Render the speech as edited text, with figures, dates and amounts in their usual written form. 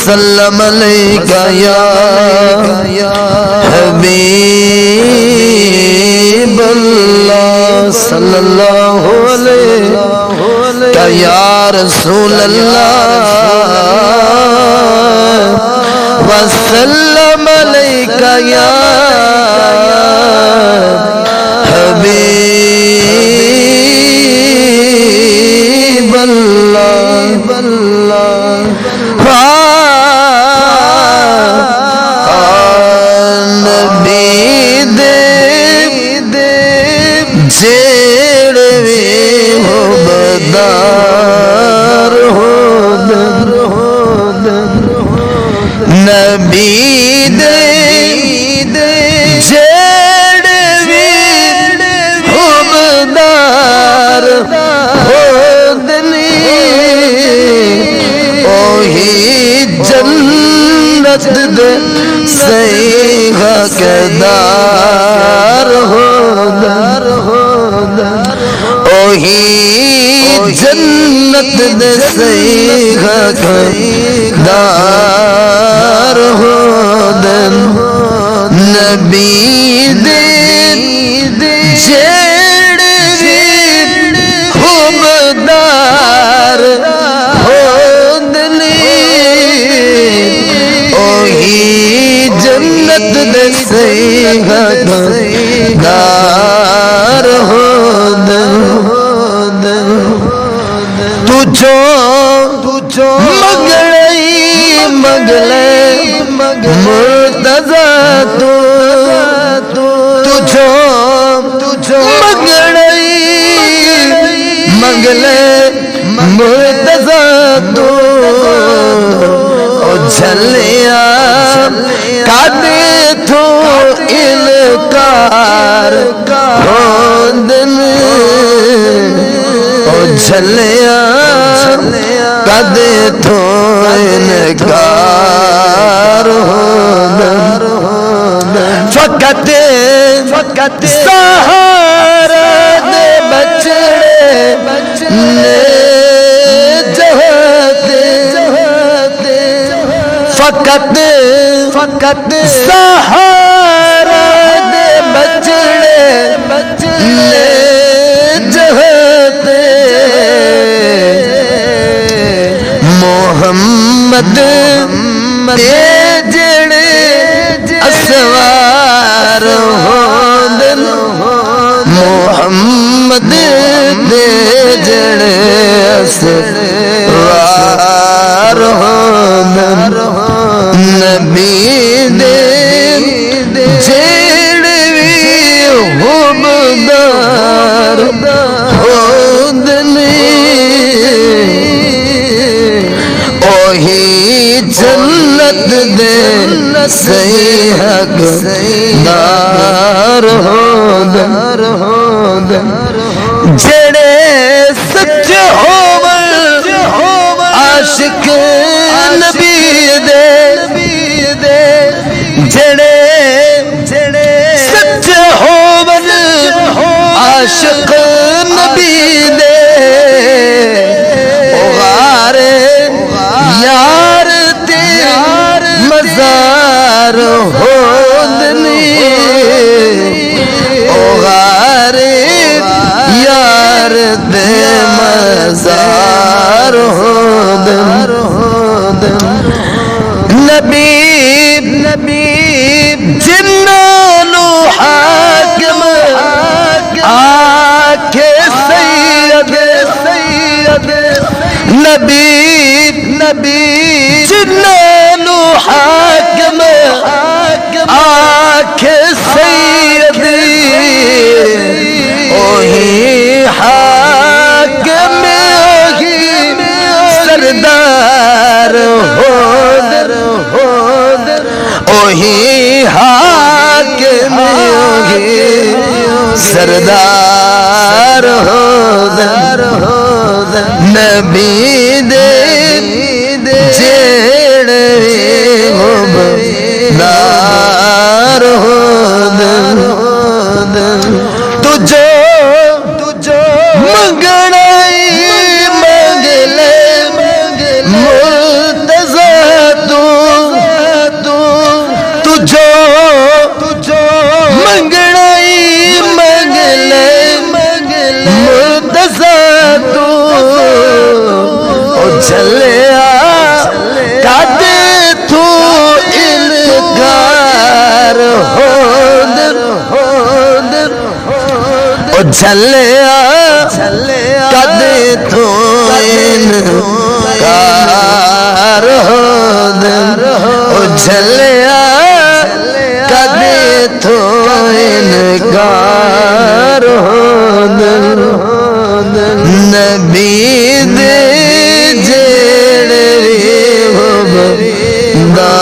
وسلم علیکہ یا حبیب اللہ صلی اللہ علیہ یا رسول اللہ وسلم علیکہ یا حبیب اللہ نبی دے جیڑوی ہو بدار ہو نبی دے جیڑوی ہو بدار ہو اوہی جنت دے سیغہ کے دار ہو اوہی جنت دے سیغہ کے دار ہو نبی دے جیڑوی خوبدار جنت دے سیغہ دار ہو تجھو مگلے مرتضی تجھو مگلے مرتضی جھلیا کدے تھو انکار ہوندن جھلیا کدے تھو انکار ہوندن فقط سہارا دے بچڑے نے فقط سہارا دے بچڑے لے جہتے محمد دے جڑے اسوار ہوندن محمد دے جڑے اسوار ہوندن نبی دے جیڑوی خوبدار ہوندنی اوہی جنت دے سیغہ دار ہوندن جیڑے سچ ہوون عاشق نبی دے جڑے سچ ہوون عاشق نبی دے غار یار تے مزار ہوندنی غار یار تے مزار ہوندن نبی جنانو حاکم آکھے سید نبی جنانو حاکم آکھے سید اوہی حاکم اوہی سردار اوہی حاکم اوہی سردار نبی دے جیڑوی خوبدار تجھو مگڑائی مگلے مرتضی تو چھلیا کدے تو انکار ہو دل او چھلیا کدے تو انکار ہو دل نبی دے جیڑے ہو بندہ